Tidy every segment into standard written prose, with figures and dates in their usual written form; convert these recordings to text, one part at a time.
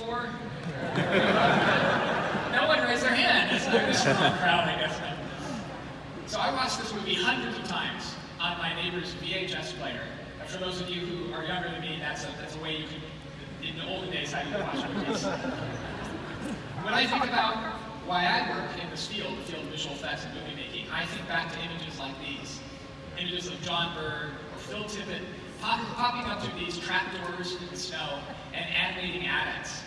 before? No one raised their hand. It's like this wrong crowd, I guess. So I watched this movie hundreds of times on my neighbor's VHS player. And for those of you who are younger than me, that's a way you could, in the olden days, how you could watch movies. When I think about why I work in this field, the field of visual effects and movie making, I think back to images like these. Images of John Bird or Phil Tippett popping up through these trapdoors in the snow and animating adits.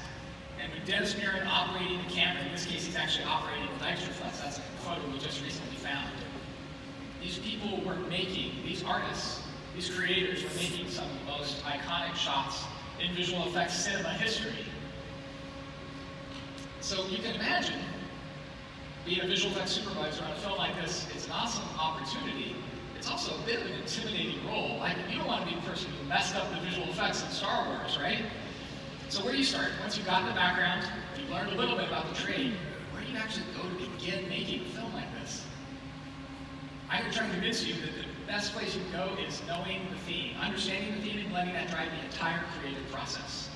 And with Dennis Mirren operating the camera, in this case he's actually operating with Extraflex, that's a photo we just recently found. These people were making, these artists, these creators were making some of the most iconic shots in visual effects cinema history. So you can imagine being a visual effects supervisor on a film like this. It's an awesome opportunity. It's also a bit of an intimidating role. Like, you don't want to be the person who messed up the visual effects in Star Wars, right? So where do you start? Once you've gotten the background, you've learned a little bit about the trade, where do you actually go to begin making a film like this? I'm going to try to convince you that the best place you can go is knowing the theme, understanding the theme, and letting that drive the entire creative process.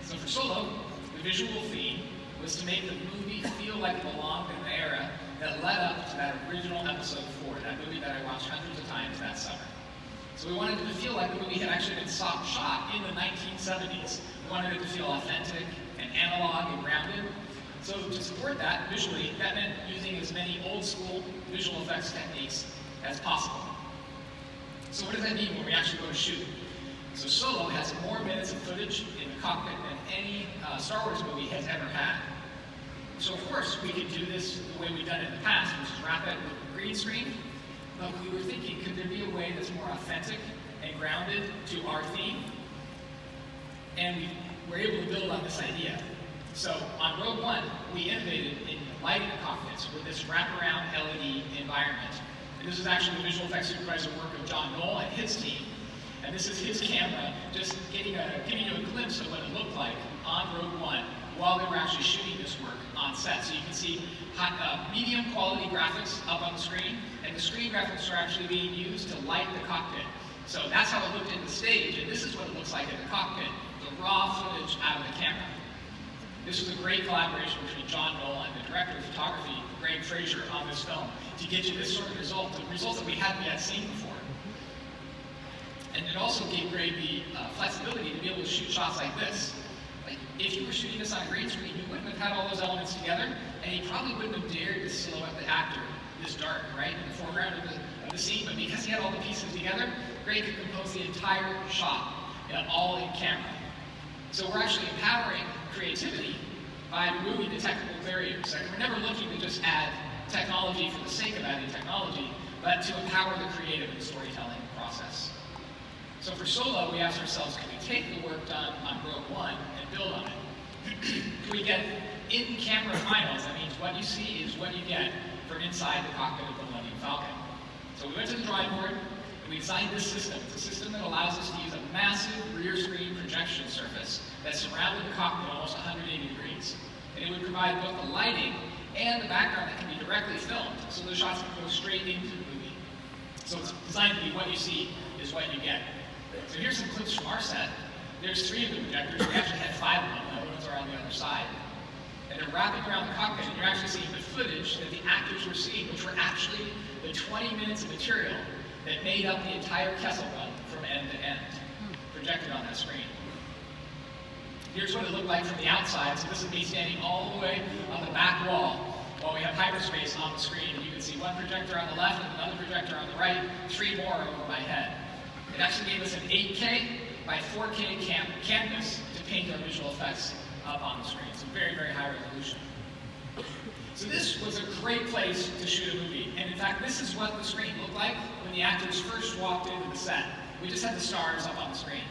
So for Solo, the visual theme was to make the movie feel like it belonged in the era that led up to that original episode 4, that movie that I watched hundreds of times that summer. So we wanted it to feel like the movie had actually been shot in the 1970s. We wanted it to feel authentic and analog and grounded. So to support that visually, that meant using as many old school visual effects techniques as possible. So what does that mean when we actually go to shoot? So Solo has more minutes of footage in the cockpit than any Star Wars movie has ever had. So of course we could do this the way we've done it in the past, which is wrap it with green screen, but we were thinking, could there be a way that's more authentic and grounded to our theme? And we were able to build on this idea. So on Rogue One, we innovated in lighting the cockpits with this wraparound LED environment. And this is actually the visual effects supervisor work of John Knoll and his team. And this is his camera just giving you a glimpse of what it looked like on Rogue One while they were actually shooting this work on set. So you can see medium quality graphics up on the screen, and the screen graphics are actually being used to light the cockpit. So that's how it looked in the stage, and this is what it looks like in the cockpit, the raw footage out of the camera. This was a great collaboration between John Knoll and the director of photography, Greg Fraser, on this film to get you this sort of result, the results that we hadn't yet seen before. And it also gave Greg the flexibility to be able to shoot shots like this. Like, if you were shooting this on a green screen, you wouldn't have had all those elements together, and you probably wouldn't have dared to silhouette the actor this dark, right, in the foreground of the scene. But because he had all the pieces together, Greg could compose the entire shot, all in camera. So we're actually empowering creativity by removing the technical barriers. Like, we're never looking to just add technology for the sake of adding technology, but to empower the creative and storytelling process. So for Solo, we asked ourselves, can we take the work done on Rogue One and build on it? Can we get in-camera finals? That means what you see is what you get from inside the cockpit of the Millennium Falcon. So we went to the drawing board, and we designed this system. It's a system that allows us to use a massive rear screen projection surface that surrounded the cockpit almost 180 degrees. And it would provide both the lighting and the background that can be directly filmed, so the shots can go straight into the movie. So it's designed to be what you see is what you get. So here's some clips from our set. There's 3 of the projectors. We actually had 5 of them. The other ones are on the other side. And they're wrapping around the cockpit, and you're actually seeing the footage that the actors were seeing, which were actually the 20 minutes of material that made up the entire Kessel Run from end to end, projected on that screen. Here's what it looked like from the outside. So this is me standing all the way on the back wall while we have hyperspace on the screen. You can see one projector on the left and another projector on the right, 3 more over my head. It actually gave us an 8K by 4K canvas to paint our visual effects up on the screen. So very, very high resolution. So this was a great place to shoot a movie. And in fact, this is what the screen looked like when the actors first walked into the set. We just had the stars up on the screen.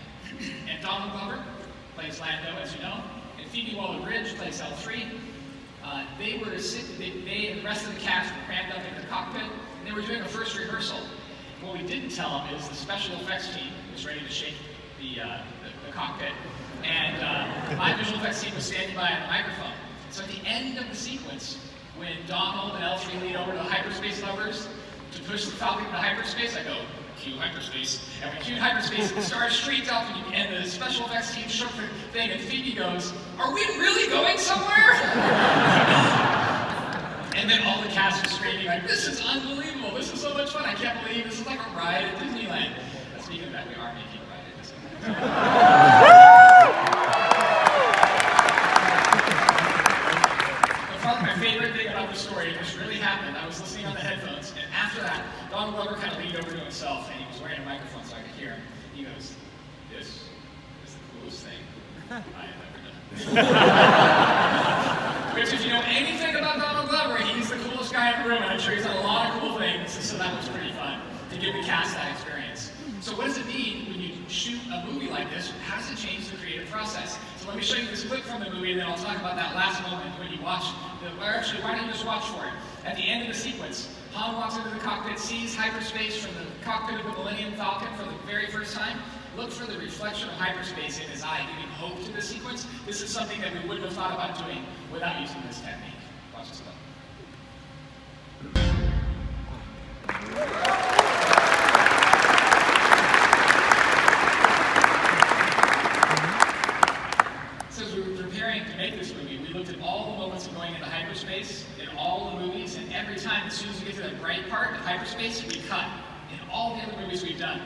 And Donald Glover plays Lando, as you know, and Phoebe Waller-Bridge plays L3. They and the rest of the cast were crammed up in the cockpit, and they were doing a first rehearsal. What we didn't tell them is the special effects team was ready to shake the cockpit, and my visual effects team was standing by on the microphone. So at the end of the sequence, when Donald and L3 lead over to the hyperspace levers to push the Falcon into hyperspace, I go, cue hyperspace. And we cued hyperspace, the stars streaked up, and the special effects team shook the thing, and Phoebe goes, "Are we really going somewhere?" And then all the cast was screaming like, "This is unbelievable, this is so much fun, I can't believe this is like a ride at Disneyland." Speaking of that, we are making a ride at Disneyland. My favorite thing about the story, which really happened, I was listening on the headphones, and after that, Donald Glover kind of leaned over to himself, and he was wearing a microphone so I could hear him. He goes, "This is the coolest thing I have ever done." Which, if you know anything about Donald Glover, he's the coolest guy in the room, and I'm sure he's done a lot of cool things, so that was pretty fun to give the cast that experience. So what does it mean when you shoot a movie like this? How does it change the creative process? So let me show you this clip from the movie, and then I'll talk about that last moment when you watch or actually, why don't you just watch for it? At the end of the sequence, Han walks into the cockpit, sees hyperspace from the cockpit of the Millennium Falcon for the very first time. Look for the reflection of hyperspace in his eye, giving hope to the sequence. This is something that we wouldn't have thought about doing without using this technique. Watch this clip. To make this movie, we looked at all the moments of going into hyperspace in all the movies, and every time, as soon as we get to that bright part of hyperspace, we cut in all the other movies we've done.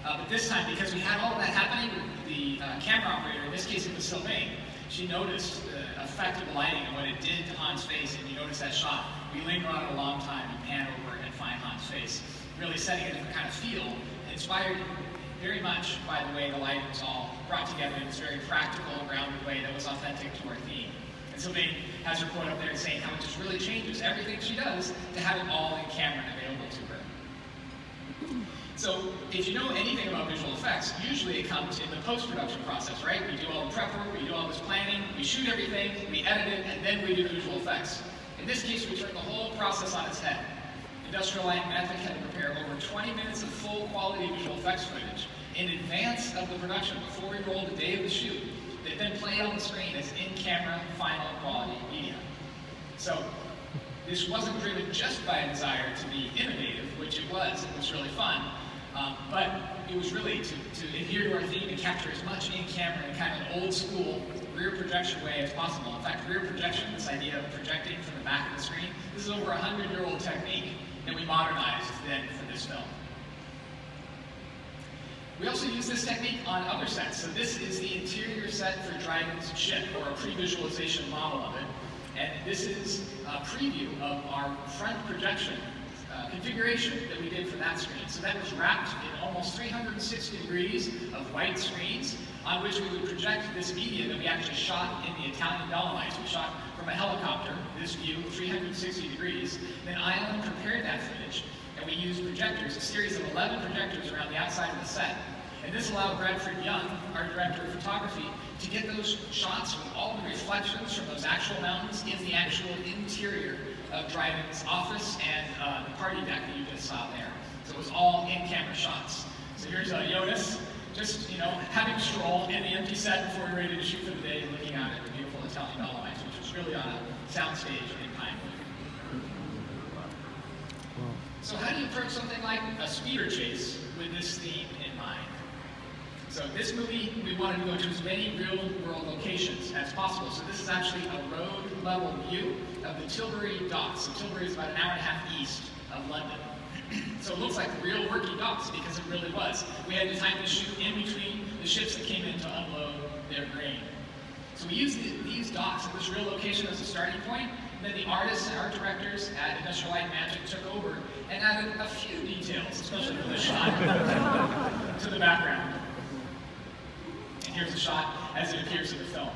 But this time, because we had all of that happening, the camera operator, in this case it was Sylvain, she noticed the effect of the lighting and what it did to Han's face, and you notice that shot. We linger on it a long time and pan over and find Han's face, really setting a different kind of feel, inspired very much by the way the lighting was all brought together in this very practical, grounded way that was authentic to our theme. And Sylvain has her quote up there saying how it just really changes everything she does to have it all in camera and available to her. So if you know anything about visual effects, usually it comes in the post-production process, right? We do all the prep work, we do all this planning, we shoot everything, we edit it, and then we do the visual effects. In this case, we turn the whole process on its head. Industrial Light and Method had to prepare over 20 minutes of full quality visual effects footage in advance of the production, before we rolled the day of the shoot, that then played on the screen as in-camera, final quality media. So this wasn't driven just by a desire to be innovative, which it was really fun, but it was really to adhere to our theme and capture as much in-camera in kind of an old-school rear projection way as possible. In fact, rear projection, this idea of projecting from the back of the screen, this is over a 100-year-old technique that we modernized then for this film. We also use this technique on other sets. So this is the interior set for Dragon's ship, or a pre-visualization model of it. And this is a preview of our front projection configuration that we did for that screen. So that was wrapped in almost 360 degrees of white screens on which we would project this media that we actually shot in the Italian Dolomites. We shot from a helicopter, this view, 360 degrees. Then Island prepared that footage, and we used projectors, a series of 11 projectors around the outside of the set. And this allowed Bradford Young, our director of photography, to get those shots with all the reflections from those actual mountains in the actual interior of Dryden's office and the party deck that you just saw there. So it was all in-camera shots. So here's Jonas, just having a stroll in the empty set before we were ready to shoot for the day, and looking out at the beautiful Italian Dolomites, which was really on a soundstage in Pinewood. So how do you approach something like a speeder chase with this theme in mind? So this movie, we wanted to go to as many real-world locations as possible. So this is actually a road-level view of the Tilbury docks. So Tilbury is about an hour and a half east of London. So it looks like real working docks, because it really was. We had the time to shoot in between the ships that came in to unload their grain. So we used these docks at this real location as a starting point. And then the artists and art directors at Industrial Light and Magic took over and added a few details, especially for this shot, to the background. And here's the shot as it appears in the film.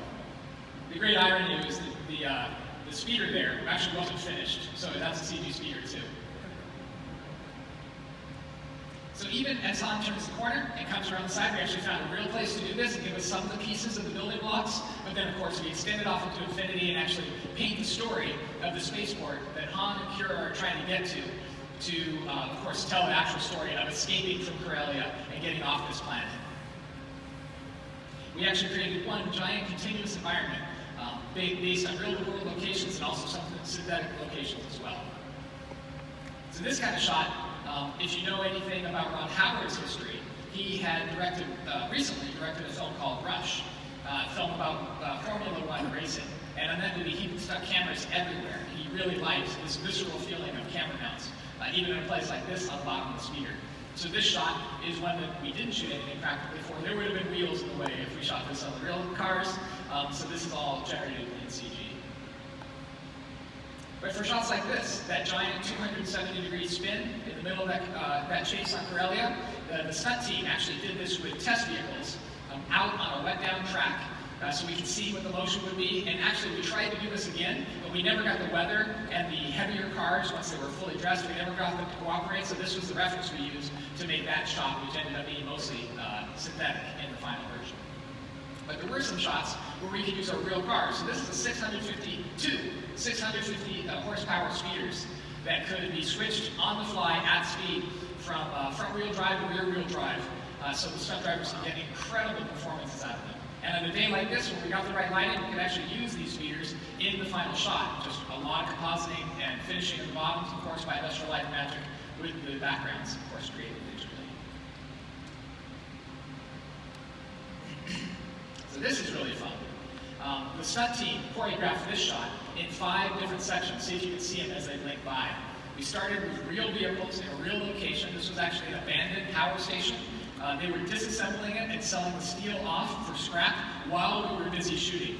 The great irony is that the speeder there actually wasn't finished, so that's a CG speeder too. So even as Han turns the corner and comes around the side, we actually found a real place to do this and give us some of the pieces of the building blocks, but then of course we extend it off into infinity and actually paint the story of the spaceport that Han and Kira are trying to get to of course tell the actual story of escaping from Corellia and getting off this planet. We actually created one giant continuous environment based on real-world locations and also some synthetic locations as well. So this kind of shot If you know anything about Ron Howard's history, he had recently directed a film called Rush, a film about Formula One racing. And on that movie, he stuck cameras everywhere. He really liked this visceral feeling of camera mounts, even in a place like this on the bottom of the speeder. So this shot is one that we didn't shoot anything practically for. There would have been wheels in the way if we shot this on the real cars. So this is all generated in CG. But for shots like this, that giant 270-degree spin in the middle of that chase on Conferencia, the stunt team actually did this with test vehicles out on a wet-down track so we could see what the motion would be. And actually, we tried to do this again, but we never got the weather and the heavier cars, once they were fully dressed, we never got them to cooperate. So this was the reference we used to make that shot, which ended up being mostly synthetic in the final version. But there were some shots where we could use our real cars. So this is a 650 horsepower speeders that could be switched on the fly at speed from front-wheel drive to rear-wheel drive. So the stunt drivers can get incredible performances out of them. And on a day like this, when we got the right lighting, we could actually use these speeders in the final shot. Just a lot of compositing and finishing at the bottoms, of course, by industrial light and magic, with the backgrounds, of course, created digitally. So this is really fun. The stunt team choreographed this shot in 5 different sections. See if you can see them as they blink by. We started with real vehicles in a real location. This was actually an abandoned power station. They were disassembling it and selling the steel off for scrap while we were busy shooting.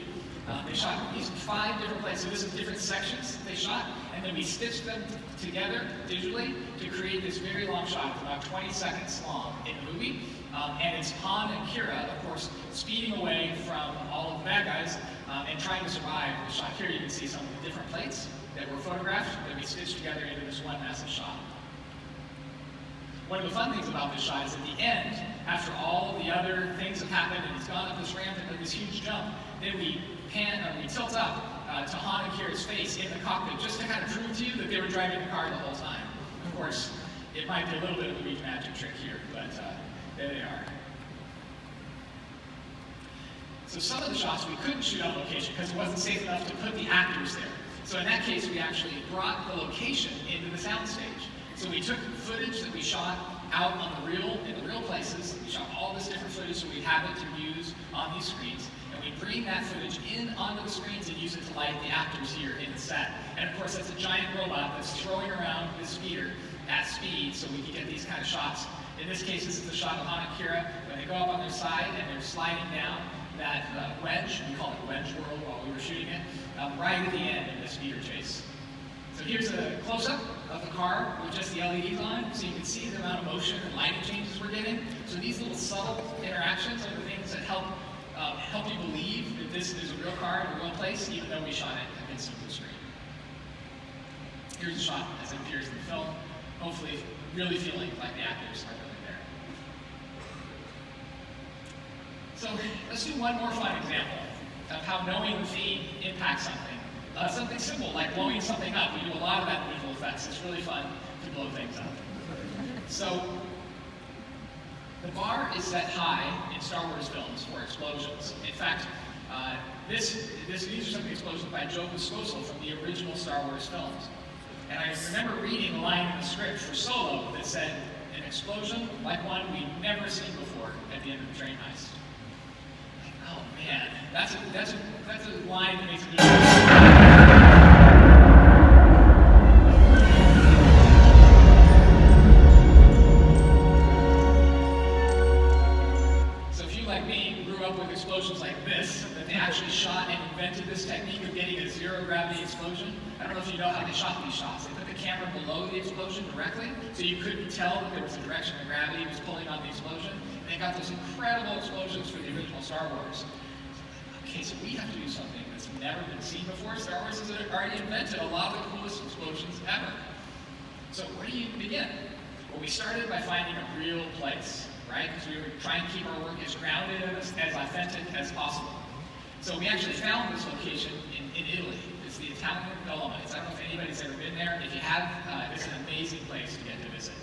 They shot these in 5 different places. So this is different sections they shot, and then we stitched them together digitally to create this very long shot, about 20 seconds long in the movie. And it's Han and Kira, of course, speeding away from all of the bad guys and trying to survive. The shot here, you can see some of the different plates that were photographed that we stitched together into this one massive shot. One of the fun things about this shot is at the end, after all of the other things have happened and it's gone up this ramp and this huge jump, then we tilt up to Han and Kira's face in the cockpit just to kind of prove to you that they were driving the car the whole time. Of course, it might be a little bit of a weak magic trick here, but there they are. So some of the shots we couldn't shoot on location because it wasn't safe enough to put the actors there. So in that case, we actually brought the location into the soundstage. So we took footage that we shot out in the real places. We shot all this different footage so we have it to use on these screens. And we bring that footage in onto the screens and use it to light the actors here in the set. And of course, that's a giant robot that's throwing around this speeder at speed so we can get these kind of shots. In this case, this is the shot of Han and Kira when they go up on their side and they're sliding down that wedge. We call it wedge world while we were shooting it, right at the end in the speeder chase. So here's a close-up of the car with just the LEDs on, so you can see the amount of motion and lighting changes we're getting. So these little subtle interactions are the things that help you believe that this is a real car in a real place, even though we shot it against a blue screen. Here's a shot as it appears in the film, hopefully really feeling like the actors are really there. So let's do one more fun example of how knowing the theme impacts something. Something simple like blowing something up. We do a lot of that in visual effects. It's really fun to blow things up. So the bar is set high in Star Wars films for explosions. In fact, these are some of the explosions by Joe Piscopo from the original Star Wars films. And I remember reading a line in the script for Solo that said, "An explosion like one we've never seen before at the end of the train heist." Oh man, that's a line that makes me. Explosions like this, that they actually shot and invented this technique of getting a zero-gravity explosion. I don't know if you know how they shot these shots. They put the camera below the explosion directly, so you couldn't tell that there was a direction of gravity was pulling on the explosion. And they got those incredible explosions for the original Star Wars. Okay, so we have to do something that's never been seen before. Star Wars has already invented a lot of the coolest explosions ever. So where do you begin? Well, we started by finding a real place. Right? Because we were trying to keep our work as grounded and as authentic as possible. So we actually found this location in Italy. It's the Italian Dolomites. I don't know if anybody's ever been there. If you have, it's an amazing place to get to visit.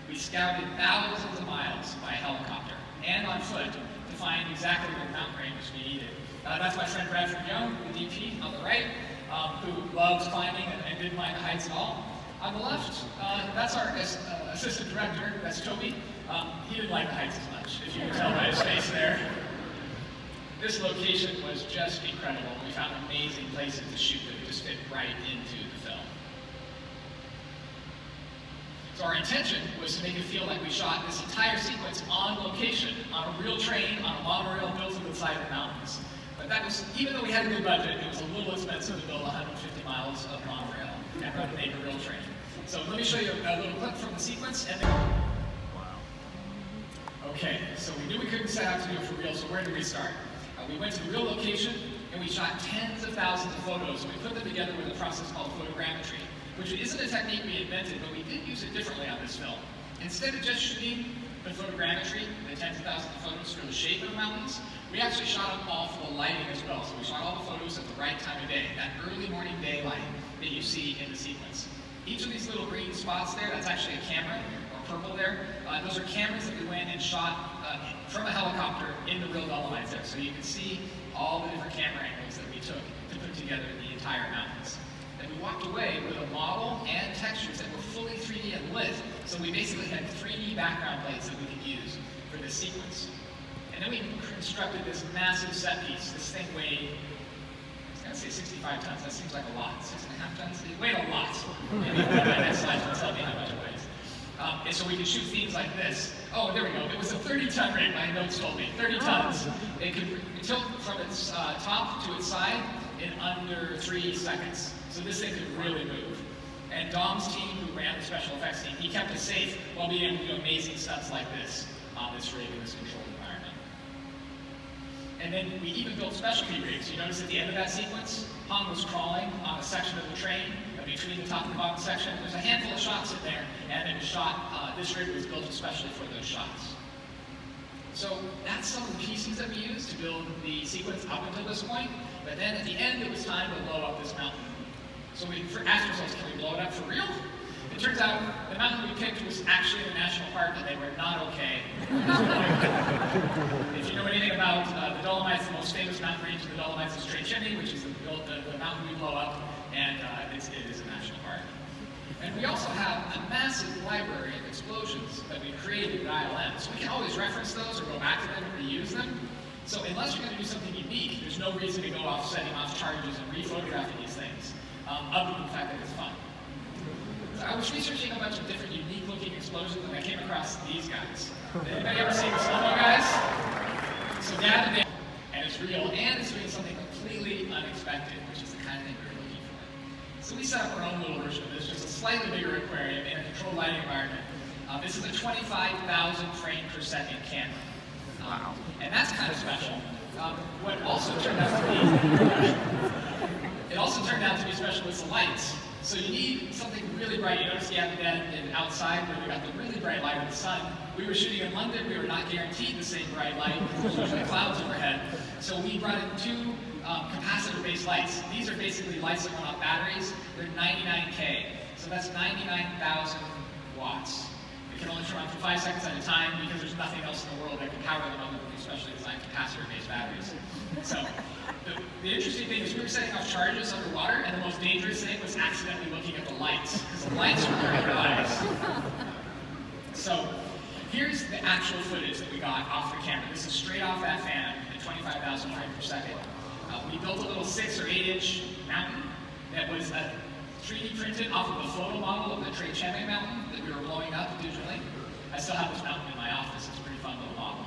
We scouted thousands of miles by helicopter and on foot to find exactly the mountain ranges we needed. That's my friend Bradford Young, the DP on the right, who loves climbing and didn't mind the heights at all. On the left, that's our assistant director, that's Toby, he didn't like the heights as much, if you can tell by his face there. This location was just incredible. We found amazing places to shoot that would just fit right into the film. So our intention was to make it feel like we shot this entire sequence on location, on a real train, on a monorail built to the side of the mountains. But that was, even though we had a good budget, it was a little expensive to build 150 miles of monorail and to make a real train. So let me show you a little clip from the sequence. And then... Wow. Okay, so we knew we couldn't set out to do it for real, so where did we start? We went to the real location, and we shot tens of thousands of photos, and we put them together with a process called photogrammetry, which isn't a technique we invented, but we did use it differently on this film. Instead of just shooting the photogrammetry, the tens of thousands of photos for the shape of the mountains, we actually shot them all for the lighting as well. So we shot all the photos at the right time of day, that early morning daylight that you see in the sequence. Each of these little green spots there, that's actually a camera, or purple there. Those are cameras that we went and shot from a helicopter in the real Dolomites there. So you can see all the different camera angles that we took to put together the entire mountains. And we walked away with a model and textures that were fully 3D and lit. So we basically had 3D background plates that we could use for this sequence. And then we constructed this massive set piece. This thing weighed, I was going to say 65 tons. That seems like a lot. 6.5 tons? It weighed a lot. Maybe my next slide will tell me how much it weighs. And so we could shoot scenes like this. Oh, there we go. It was a 30-ton rig, my notes told me. 30 tons. It could tilt from its top to its side in under 3 seconds. So this thing could really move. And Dom's team, who ran the special effects team, he kept us safe while being able to do amazing stunts like this on this rig in this controlled environment. And then we even built specialty rigs. You notice at the end of that sequence, Hong was crawling on a section of the train between the top and the bottom section. There's a handful of shots in there, and it was shot, this rig was built especially for those shots. So that's some of the pieces that we used to build the sequence up until this point, but then at the end it was time to blow up this mountain. So we asked ourselves, can we blow it up for real? It turns out the mountain we picked was actually in a national park, and they were not okay. If you know anything about the Dolomites, the most famous mountain range in the Dolomites is Trade Chimney, which is the mountain we blow up, and it is a national park. And we also have a massive library of explosions that we created at ILM, so we can always reference those or go back to them or reuse them. So unless you're going to do something unique, there's no reason to go off setting off charges and re-photographing these things, other than the fact that it's fun. So I was researching a bunch of different unique-looking explosions, and I came across these guys. Anybody ever seen the slow-mo guys? So Dad and Dan, and it's real, and it's doing something completely unexpected, which is the kind of thing we're looking for. So we set up our own little version of this, just a slightly bigger aquarium in a controlled lighting environment. This is a 25,000 frame per second camera. Wow. And that's kind of special. What also turned out to be, it also turned out to be special with the lights. So you need something really bright. You notice the end and outside where we got the really bright light of the sun. We were shooting in London. We were not guaranteed the same bright light because there's usually clouds overhead. So we brought in 2 capacitor-based lights. These are basically lights that run off batteries. They're 99K. So that's 99,000 watts. They can only turn on for 5 seconds at a time because there's nothing else in the world that can power them other than these specially designed capacitor-based batteries. So the interesting thing is we were setting off charges underwater, and the most dangerous thing was accidentally looking at the lights, because the lights were very bright. So here's the actual footage that we got off the camera. This is straight off that Phantom at 25,000 frames per second. We built a little 6 or 8 inch mountain that was 3D printed off of a photo model of the Trade Chimney mountain that we were blowing up digitally. I still have this mountain in my office. It's a pretty fun little model.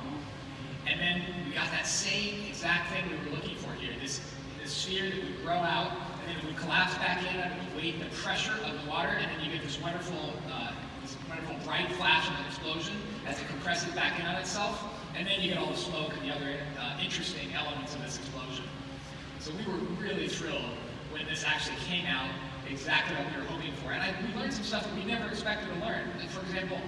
And then we got that same exact thing we were looking for here, this sphere that would grow out, and then it would collapse back in under the weight and the pressure of the water, and then you get this wonderful bright flash of an explosion as it compresses back in on itself, and then you get all the smoke and the other interesting elements of this explosion. So we were really thrilled when this actually came out exactly what we were hoping for. And we learned some stuff that we never expected to learn. Like, for example,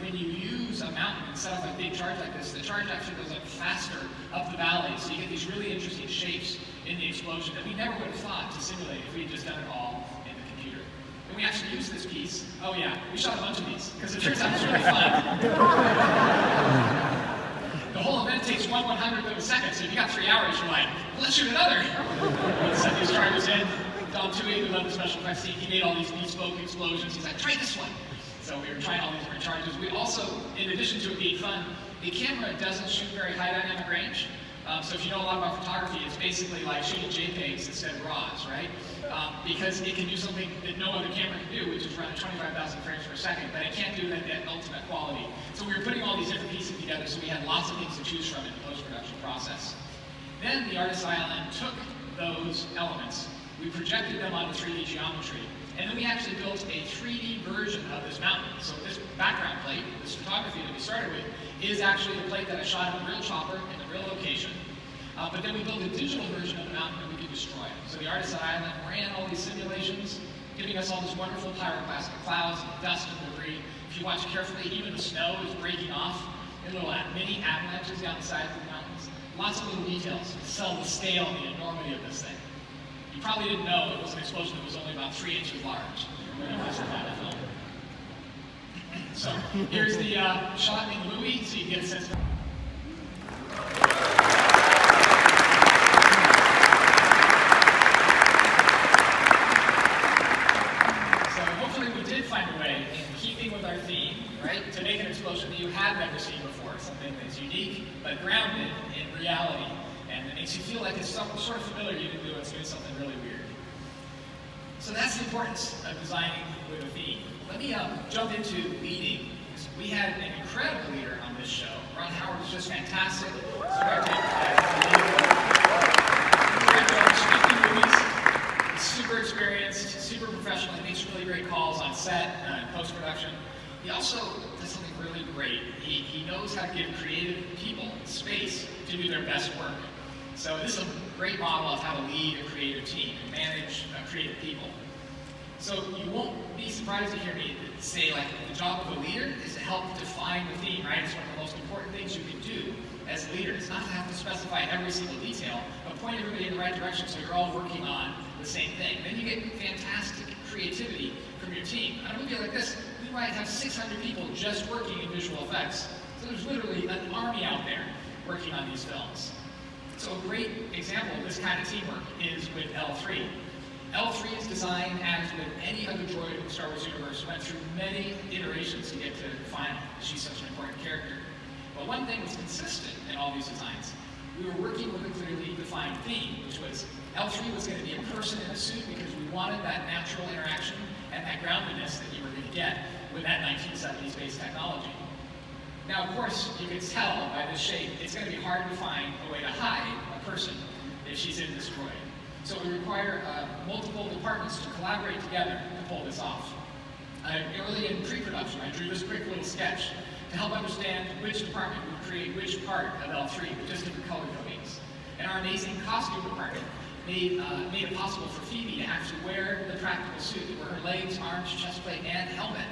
when you use a mountain and set off a big charge like this, the charge actually goes up faster up the valley, so you get these really interesting shapes in the explosion that we never would have thought to simulate if we had just done it all in the computer. And we actually used this piece. Oh yeah, we shot a bunch of these, because it turns out it's really fun. The whole event takes 1/100th of a second, so if you got 3 hours, you're like, well, let's shoot another. We set these charges in. Dom Tui, who led the special effects team, he made all these bespoke explosions. He's like, try this one. So we were trying all these different charges. We also, in addition to it being fun, the camera doesn't shoot very high dynamic range. So if you know a lot about photography, it's basically like shooting JPEGs instead of RAWs, right? Because it can do something that no other camera can do, which is run at 25,000 frames per second, but it can't do that at ultimate quality. So we were putting all these different pieces together, so we had lots of things to choose from in the post-production process. Then the artist island took those elements, we projected them onto 3D geometry, and then we actually built a 3D version of this mountain. So this background plate, this photography that we started with, is actually the plate that I shot in a real chopper in a real location. But then we built a digital version of the mountain that we could destroy. So the artist island ran all these simulations, giving us all this wonderful pyroclastic clouds and dust and debris. If you watch carefully, even the snow is breaking off in little mini avalanches down the sides of the mountains. Lots of little details to sell the scale and the enormity of this thing. You probably didn't know it was an explosion that was only about 3 inches large when it was the final film. So here's the shot named Louis, so you can get a sense of to make an explosion that you have never seen before, something that's unique but grounded in reality, and it makes you feel like it's sort of familiar even though it's doing something really weird. So that's the importance of designing with a theme. Let me jump into leading. We had an incredible leader on this show. Ron Howard was just fantastic. He's super experienced, super professional. He makes really great calls on set and post-production. He also does something really great. He knows how to give creative people space to do their best work. So this is a great model of how to lead a creative team and manage creative people. So you won't be surprised to hear me say, like, the job of a leader is to help define the theme, right? It's one of the most important things you can do as a leader. It's not to have to specify every single detail, but point everybody in the right direction so you're all working on the same thing. Then you get fantastic creativity from your team. On a movie like this, we might have 600 people just working in visual effects. So there's literally an army out there working on these films. So a great example of this kind of teamwork is with L3. L3 is designed, as with any other droid in the Star Wars universe, went through many iterations to get to the final. She's such an important character. But one thing was consistent in all these designs. We were working with a clearly defined theme, which was L3 was going to be a person in a suit because we wanted that natural interaction and that groundedness that you were going to get with that 1970s based technology. Now, of course, you can tell by this shape, it's going to be hard to find a way to hide a person if she's in this droid. So we require multiple departments to collaborate together to pull this off. Early in pre-production, I drew this quick little sketch to help understand which department would create which part of L3 with just different color codings. And our amazing costume department made it possible for Phoebe to actually wear the practical suit that were her legs, arms, chest plate, and helmet,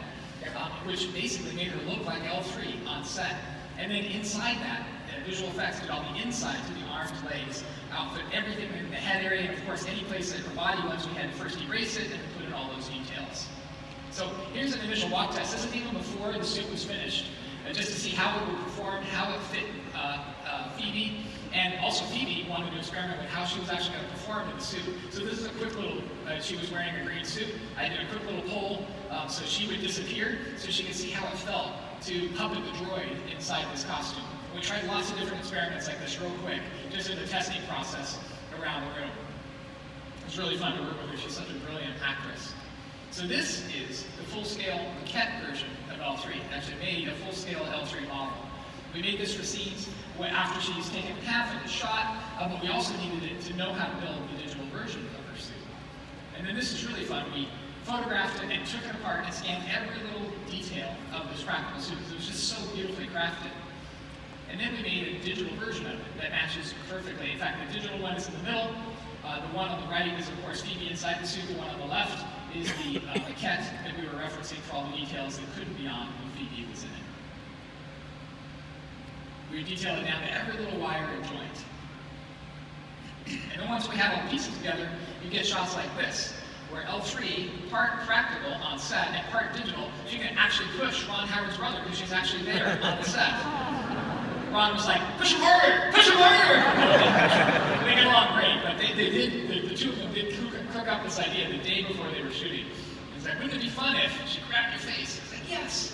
which basically made her look like L3 on set. And then inside that, visual effects did all the insides of the arms, legs, outfit, everything in the head area, and of course any place that her body was, we had to first erase it and put in all those details. So here's an initial walk test. This is even before the suit was finished, just to see how it would perform, how it fit Phoebe, and also Phoebe wanted to experiment with how she was actually going to perform in the suit. So this is a quick little, she was wearing a green suit. I did a quick little poll so she would disappear so she could see how it felt to puppet the droid inside this costume. We tried lots of different experiments like this real quick, just in the testing process around the room. It was really fun to work with her. She's such a brilliant actress. So this is the full-scale maquette version of L3. Actually made a full-scale L3 model. We made this for scenes after she's taken half of the shot, but we also needed it to know how to build the digital version of her suit. And then this is really fun. We photographed it and took it apart and scanned every little detail of this practical suit. It was just so beautifully crafted. And then we made a digital version of it that matches perfectly. In fact, the digital one is in the middle. The one on the right is, of course, Phoebe inside the suit. The one on the left is the maquette that we were referencing for all the details that couldn't be on when Phoebe was in it. We detailed it down to every little wire and joint. And then once we had all the pieces together, you get shots like this, where L3, part practical on set and part digital, she can actually push Ron Howard's brother because she's actually there on the set. Ron was like, push him harder! Push him harder! They get along great, but the two of them did cook up this idea the day before they were shooting. It's like, wouldn't it be fun if she grabbed your face? It's like, Yes.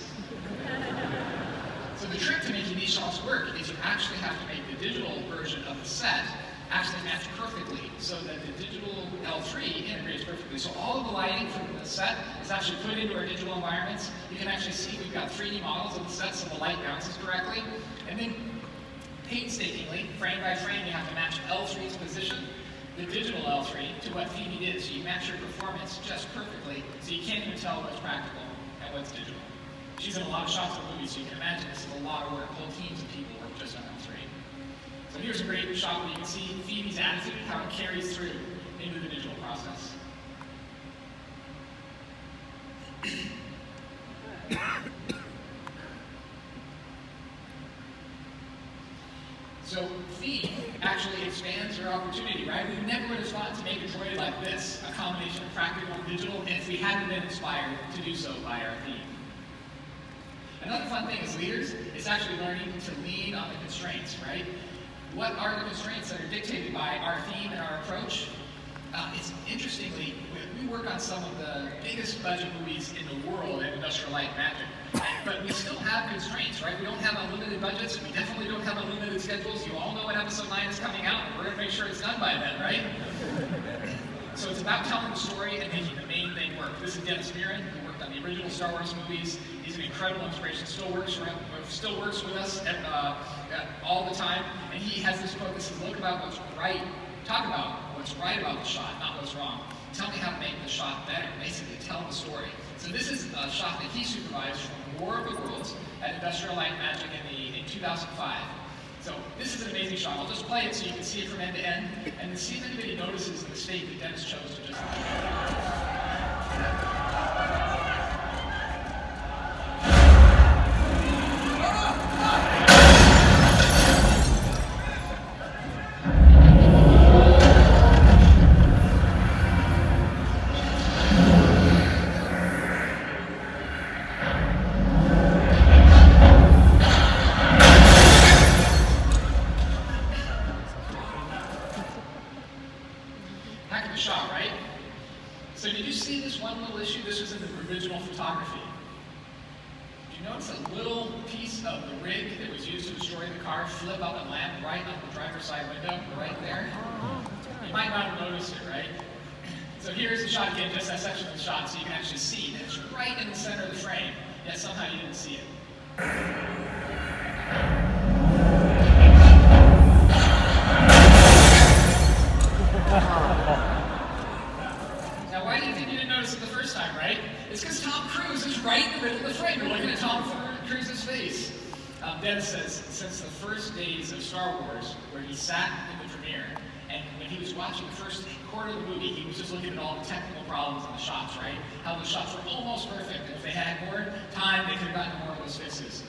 So the trick to making these shots work is you actually have to make the digital version of the set actually match perfectly so that the digital L3 integrates perfectly. So all of the lighting from the set is actually put into our digital environments. You can actually see we've got 3D models of the set so the light bounces correctly. And then painstakingly, frame by frame, you have to match L3's position, the digital L3, to what Phoebe did. So you match your performance just perfectly so you can't even tell what's practical and what's digital. She's in a lot of shots of movies, so you can imagine this is a lot of work. Whole teams of people work just on L3. So here's a great shot where you can see Phoebe's attitude, how it carries through into the digital process. So Phoebe actually expands her opportunity, right? We never would have thought to make a droid like this, a combination of practical and digital, if we hadn't been inspired to do so by our theme. Another fun thing as leaders is actually learning to lean on the constraints, right? What are the constraints that are dictated by our theme and our approach? It's interestingly, we work on some of the biggest budget movies in the world in industrial light and magic, but we still have constraints, right? We don't have unlimited budgets, we definitely don't have unlimited schedules. You all know when episode 9 is coming out, and we're gonna make sure it's done by then, right? So it's about telling the story and making the main thing work. This is Dennis Muren, who worked on the original Star Wars movies. He's an incredible inspiration, still works with us all the time. And he has this quote that says, look about what's right, talk about what's right about the shot, not what's wrong. Tell me how to make the shot better, basically tell the story. So this is a shot that he supervised from War of the Worlds at Industrial Light and Magic in 2005. So this is an amazing shot. I'll just play it so you can see it from end to end, and then see if anybody notices the mistake that Dennis chose to just flip up and land right on the driver's side window, right there. You might not have noticed it, right? So here's the shot again, just that section of the shot, so you can actually see that it's right in the center of the frame, yet somehow you didn't see it. Now, why do you think you didn't notice it the first time, right? It's because Tom Cruise is right in the middle of the frame. You're looking at Tom Cruise's face. Dennis says, since the first days of Star Wars, where he sat in the premiere, and when he was watching the first quarter of the movie, he was just looking at all the technical problems in the shots, right? How the shots were almost perfect, and if they had more time, they could have gotten more of those fixes.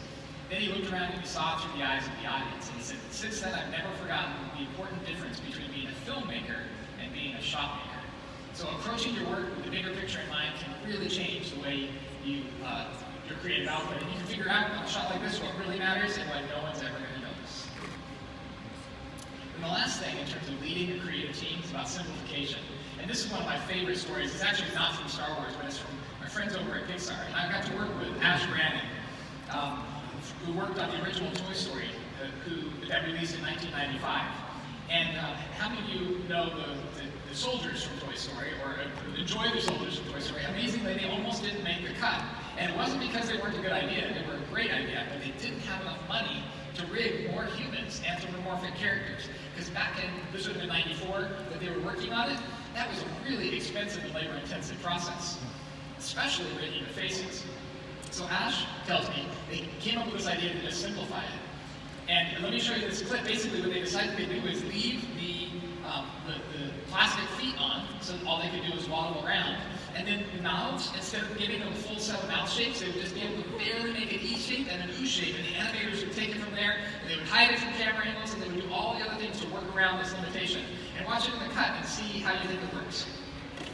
Then he looked around and he saw through the eyes of the audience, and he said, since then, I've never forgotten the important difference between being a filmmaker and being a shot maker. So approaching your work with the bigger picture in mind can really change the way you your creative output, and you can figure out on a shot like this what really matters and what no one's ever going to notice. And the last thing in terms of leading a creative team is about simplification. And this is one of my favorite stories. It's actually not from Star Wars, but it's from my friends over at Pixar. And I got to work with Ash Brandon, who worked on the original Toy Story, that released in 1995. And how many of you know the soldiers from Toy Story, or enjoy the soldiers from Toy Story? Amazingly, they almost didn't make the cut. And it wasn't because they weren't a good idea, they were a great idea, but they didn't have enough money to rig more humans, anthropomorphic characters. Because back in, this would have been 94, that they were working on it, that was a really expensive and labor-intensive process, especially rigging the faces. So Ash tells me they came up with this idea to just simplify it. And let me show you this clip. Basically what they decided to do is leave the plastic feet on, so all they could do was waddle around. And then the mouths, instead of giving them a full set of mouth shapes, they would just be able to barely make an E shape and an U shape, and the animators would take it from there, and they would hide it from camera angles, and they would do all the other things to work around this limitation. And watch it in the cut and see how you think it works.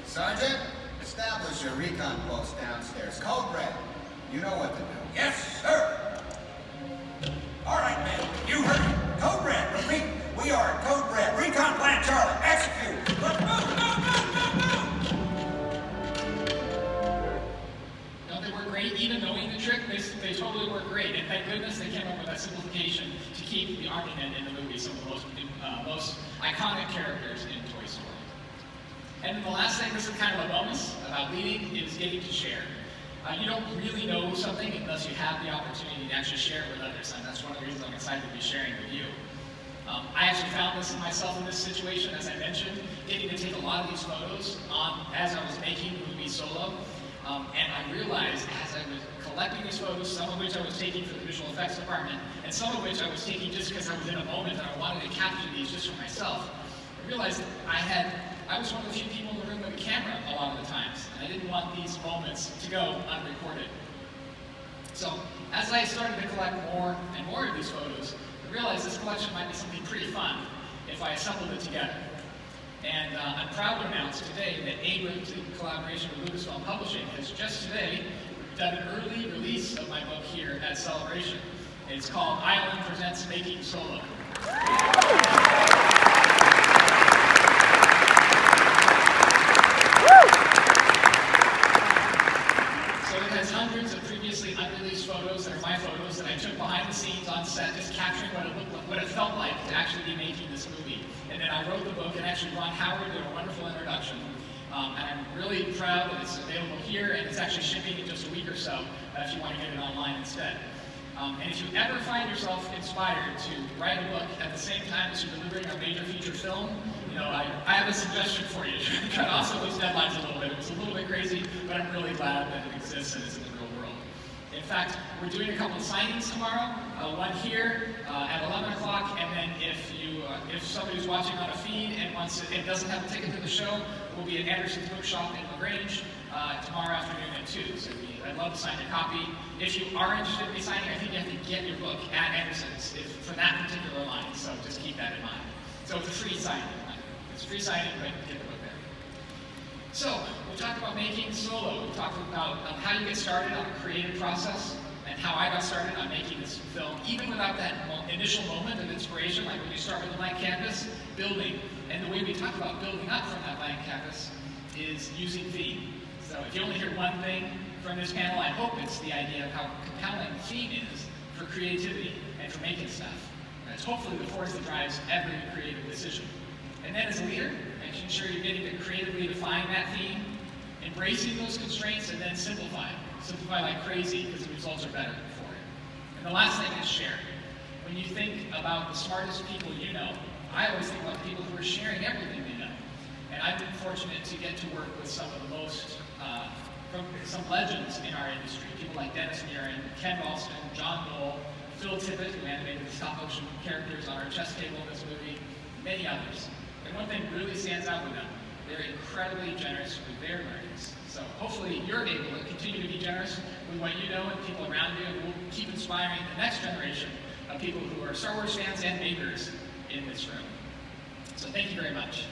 Sergeant, establish a recon post downstairs. Code red. You know what to do. Yes, sir. All right, man. You heard me. Code red. Repeat. We are at Code red. Recon plan Charlie. Execute. Let's move. Don't they work great, even knowing the iconic characters in Toy Story. And then the last thing, this is kind of a bonus about leading, is getting to share. You don't really know something unless you have the opportunity to actually share it with others, and that's one of the reasons I'm excited to be sharing with you. I actually found this in myself in this situation, as I mentioned, getting to take a lot of these photos as I was making the movie Solo. And I realized as I was collecting these photos, some of which I was taking for the visual effects department, and some of which I was taking just because I was in a moment and I wanted to capture these just for myself, I realized that I was one of the few people in the room with a camera a lot of the times, and I didn't want these moments to go unrecorded. So as I started to collect more and more of these photos, I realized this collection might be something pretty fun if I assembled it together. And I'm proud to announce today that Abrams, in collaboration with LucasFilm Publishing, has just today done an early release of my book here at Celebration. It's called Island Presents Making Solo. Hundreds of previously unreleased photos that are my photos that I took behind the scenes on set, just capturing what it looked like, what it felt like to actually be making this movie. And then I wrote the book, and actually Ron Howard did a wonderful introduction. And I'm really proud that it's available here, and it's actually shipping in just a week or so if you want to get it online instead. And if you ever find yourself inspired to write a book at the same time as you're delivering our major feature film, I have a suggestion for you. Try to also those deadlines a little bit. It's a little bit crazy, but I'm really glad that it exists and is in the real world. In fact, we're doing a couple of signings tomorrow. One here at 11 o'clock, and then if somebody's watching on a feed and doesn't have a ticket to the show, we'll be at Anderson's Bookshop in LaGrange tomorrow afternoon at 2. So I'd love to sign your copy. If you are interested in me signing, I think you have to get your book at Anderson's for that particular line. So just keep that in mind. So it's a free signing. It's free signing, but get the book there. So we talked about making Solo. We talked about how you get started on a creative process and how I got started on making this film, even without that initial moment of inspiration, like when you start with a blank canvas, building. And the way we talk about building up from that blank canvas is using theme. So if you only hear one thing from this panel, I hope it's the idea of how compelling theme is for creativity and for making stuff. And it's hopefully the force that drives every creative decision. And then as a leader, making sure you're getting to creatively define that theme, embracing those constraints, and then simplify. Simplify like crazy because the results are better for it. And the last thing is share. When you think about the smartest people you know, I always think about people who are sharing everything they know. And I've been fortunate to get to work with some of the most, some legends in our industry. People like Dennis Muren, Ken Ralston, John Knoll, Phil Tippett, who animated the stop-motion characters on our chess table in this movie, many others. And one thing really stands out with them. They're incredibly generous with their learnings. So hopefully you're able to continue to be generous with what you know and people around you, and we'll keep inspiring the next generation of people who are Star Wars fans and makers in this room. So thank you very much.